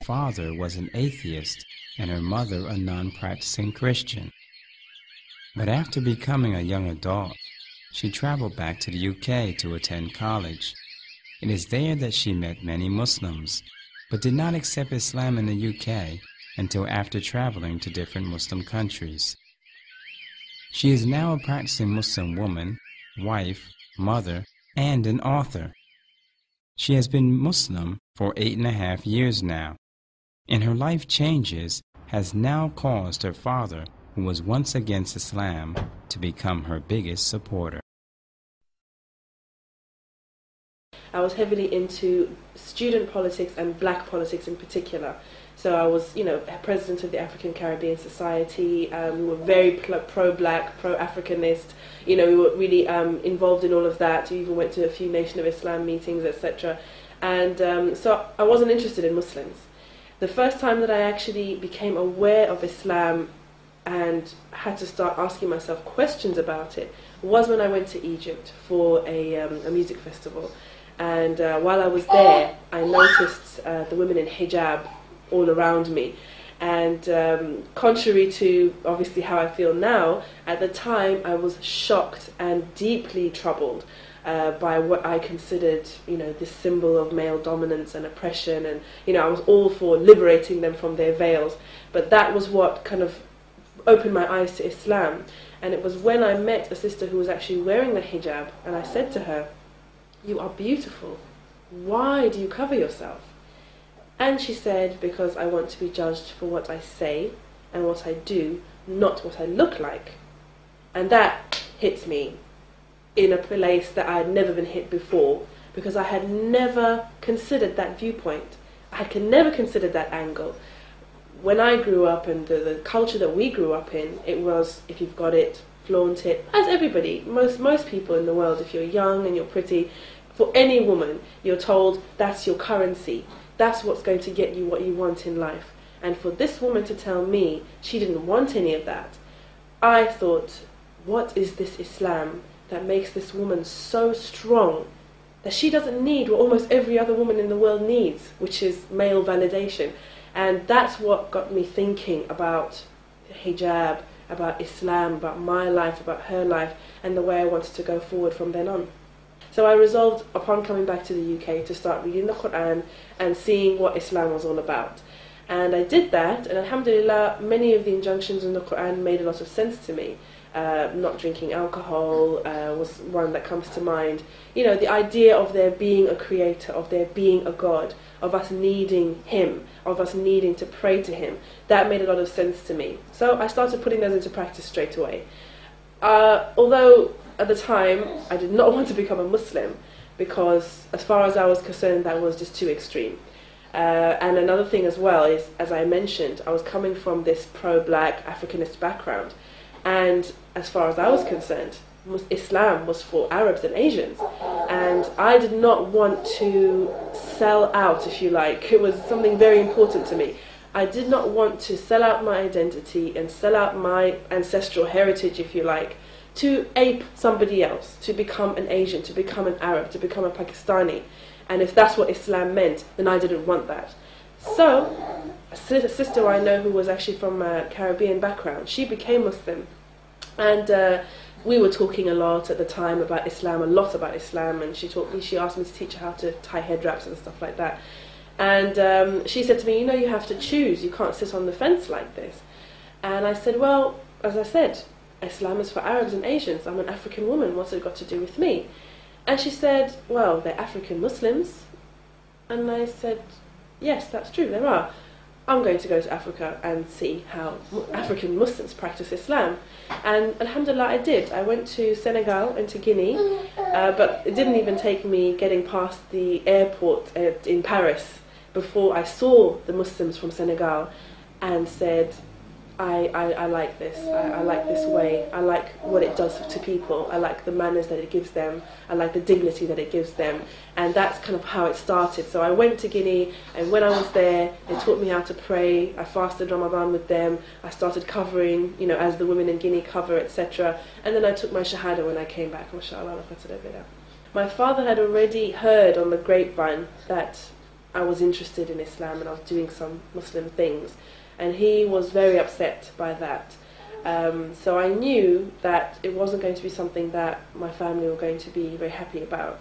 father was an atheist and her mother a non-practicing Christian. But after becoming a young adult, she traveled back to the UK to attend college. It is there that she met many Muslims, but did not accept Islam in the UK until after traveling to different Muslim countries. She is now a practicing Muslim woman, wife, mother, and an author. She has been Muslim for 8.5 years now, and her life changes has now caused her father, who was once against Islam, to become her biggest supporter. I was heavily into student politics and black politics in particular. So I was, president of the African Caribbean Society. We were very pro-black, pro-Africanist. We were really involved in all of that. We even went to a few Nation of Islam meetings, etc. And so I wasn't interested in Muslims. The first time that I actually became aware of Islam and had to start asking myself questions about it was when I went to Egypt for a music festival. And while I was there, I noticed the women in hijab all around me. And contrary to obviously how I feel now, at the time I was shocked and deeply troubled by what I considered, this symbol of male dominance and oppression. And, I was all for liberating them from their veils. But that was what kind of opened my eyes to Islam. And it was when I met a sister who was actually wearing the hijab, and I said to her, "You are beautiful. Why do you cover yourself?" And she said, "Because I want to be judged for what I say and what I do, not what I look like." And that hit me in a place that I had never been hit before, because I had never considered that viewpoint. I had never considered that angle. When I grew up, and the culture that we grew up in, it was, if you've got it, flaunt it. As everybody, most people in the world, if you're young and you're pretty, for any woman, you're told that's your currency. That's what's going to get you what you want in life. And for this woman to tell me she didn't want any of that, I thought, what is this Islam that makes this woman so strong that she doesn't need what almost every other woman in the world needs, which is male validation. And that's what got me thinking about hijab, about Islam, about my life, about her life, and the way I wanted to go forward from then on. So I resolved, upon coming back to the UK, to start reading the Quran and seeing what Islam was all about. And I did that, and alhamdulillah, many of the injunctions in the Quran made a lot of sense to me. Not drinking alcohol was one that comes to mind. The idea of there being a creator, of there being a God, of us needing him, of us needing to pray to him, that made a lot of sense to me. So I started putting those into practice straight away. Although at the time I did not want to become a Muslim, because as far as I was concerned that was just too extreme. And another thing as well is, as I mentioned, I was coming from this pro-black Africanist background, and as far as I was concerned, Islam was for Arabs and Asians, and I did not want to sell out, if you like. It was something very important to me. I did not want to sell out my identity and sell out my ancestral heritage, if you like, to ape somebody else, to become an Asian, to become an Arab, to become a Pakistani. And if that's what Islam meant, then I didn't want that. So, a sister I know who was actually from a Caribbean background, she became Muslim. And we were talking a lot at the time about Islam, a lot about Islam, and she asked me to teach her how to tie head wraps and stuff like that. And she said to me, you have to choose, you can't sit on the fence like this. And I said, well, as I said, Islam is for Arabs and Asians. I'm an African woman, what's it got to do with me? And she said, well, they're African Muslims. And I said, yes, that's true, there are. I'm going to go to Africa and see how African Muslims practice Islam. And alhamdulillah, I did. I went to Senegal and to Guinea, but it didn't even take me getting past the airport in Paris before I saw the Muslims from Senegal and said, I like this. I like this way. I like what it does to people. I like the manners that it gives them. I like the dignity that it gives them. And that's kind of how it started. So I went to Guinea, and when I was there, they taught me how to pray. I fasted Ramadan with them. I started covering, as the women in Guinea cover, etc. And then I took my Shahada when I came back. MashaAllah. My father had already heard on the grapevine that I was interested in Islam and I was doing some Muslim things. And he was very upset by that. So I knew that it wasn't going to be something that my family were going to be very happy about.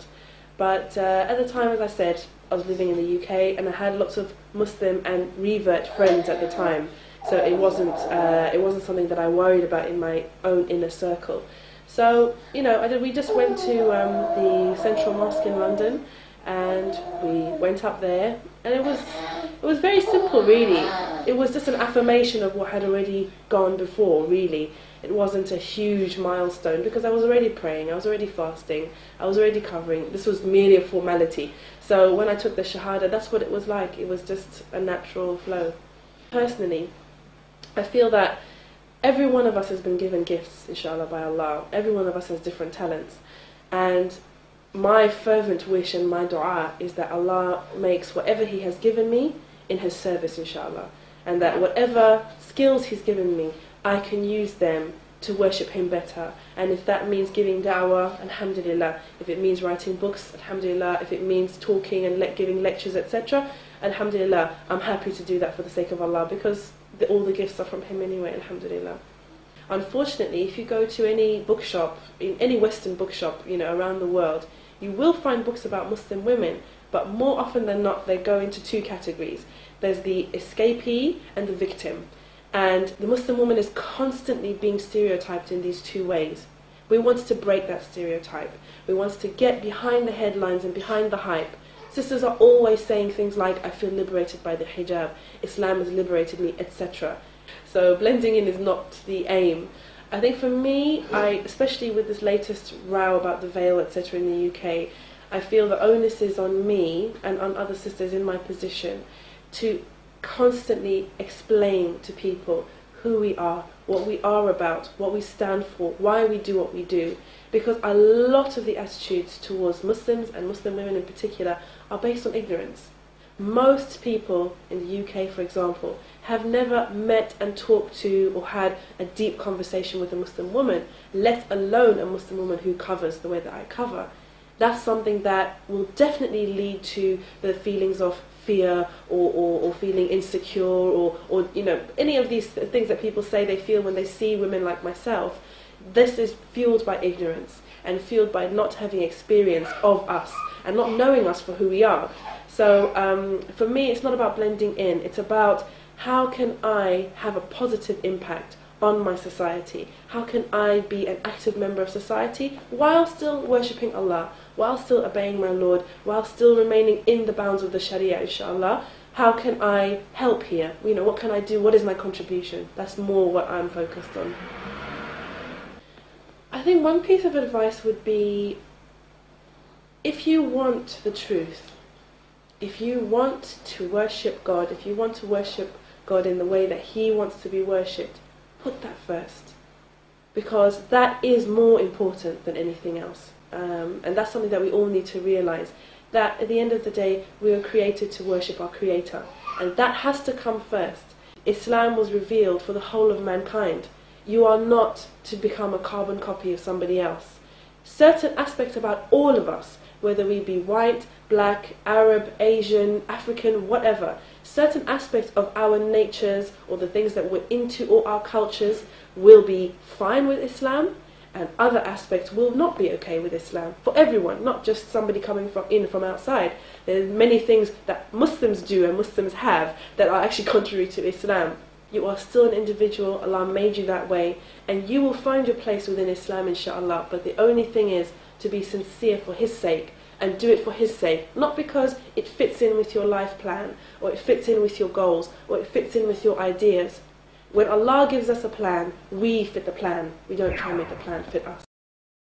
But at the time, as I said, I was living in the UK and I had lots of Muslim and revert friends at the time. So it wasn't something that I worried about in my own inner circle. So, you know, we just went to the Central Mosque in London, and we went up there, and it was very simple, really. It was just an affirmation of what had already gone before, really. It wasn't a huge milestone because I was already praying, I was already fasting, I was already covering. This was merely a formality. So when I took the Shahada, that's what it was like. It was just a natural flow. Personally, I feel that every one of us has been given gifts, inshallah, by Allah. Every one of us has different talents. And my fervent wish and my dua is that Allah makes whatever He has given me in His service, inshallah. And that whatever skills He's given me, I can use them to worship Him better. And if that means giving da'wah, alhamdulillah. If it means writing books, alhamdulillah. If it means talking and giving lectures, etc., alhamdulillah. I'm happy to do that for the sake of Allah, because all the gifts are from Him anyway, alhamdulillah. Unfortunately, if you go to any bookshop, in any Western bookshop, you know, around the world, you will find books about Muslim women, but more often than not, they go into two categories. There's the escapee and the victim. And the Muslim woman is constantly being stereotyped in these two ways. We want to break that stereotype. We want to get behind the headlines and behind the hype. Sisters are always saying things like, I feel liberated by the hijab, Islam has liberated me, etc. So blending in is not the aim. I think for me, especially with this latest row about the veil, etc. in the UK, I feel the onus is on me and on other sisters in my position to constantly explain to people who we are, what we are about, what we stand for, why we do what we do. Because a lot of the attitudes towards Muslims and Muslim women in particular are based on ignorance. Most people in the UK, for example, have never met and talked to or had a deep conversation with a Muslim woman, let alone a Muslim woman who covers the way that I cover. That's something that will definitely lead to the feelings of fear or feeling insecure or you know, any of these things that people say they feel when they see women like myself. This is fueled by ignorance and fueled by not having experience of us and not knowing us for who we are. So for me, it's not about blending in. It's about how can I have a positive impact on my society? How can I be an active member of society while still worshipping Allah, while still obeying my Lord, while still remaining in the bounds of the Sharia, inshallah? How can I help here? You know, what can I do? What is my contribution? That's more what I'm focused on. I think one piece of advice would be, if you want the truth, if you want to worship God, if you want to worship God in the way that He wants to be worshipped, put that first. Because that is more important than anything else. And that's something that we all need to realize. That at the end of the day, we were created to worship our Creator. And that has to come first. Islam was revealed for the whole of mankind. You are not to become a carbon copy of somebody else. Certain aspects about all of us, whether we be white, black, Arab, Asian, African, whatever, certain aspects of our natures or the things that we're into or our cultures will be fine with Islam, and other aspects will not be okay with Islam. For everyone, not just somebody coming from outside. There's many things that Muslims do and Muslims have that are actually contrary to Islam. You are still an individual, Allah made you that way, and you will find your place within Islam, inshallah. But the only thing is to be sincere for His sake, and do it for His sake, not because it fits in with your life plan, or it fits in with your goals, or it fits in with your ideas. When Allah gives us a plan, we fit the plan. We don't try and make the plan fit us.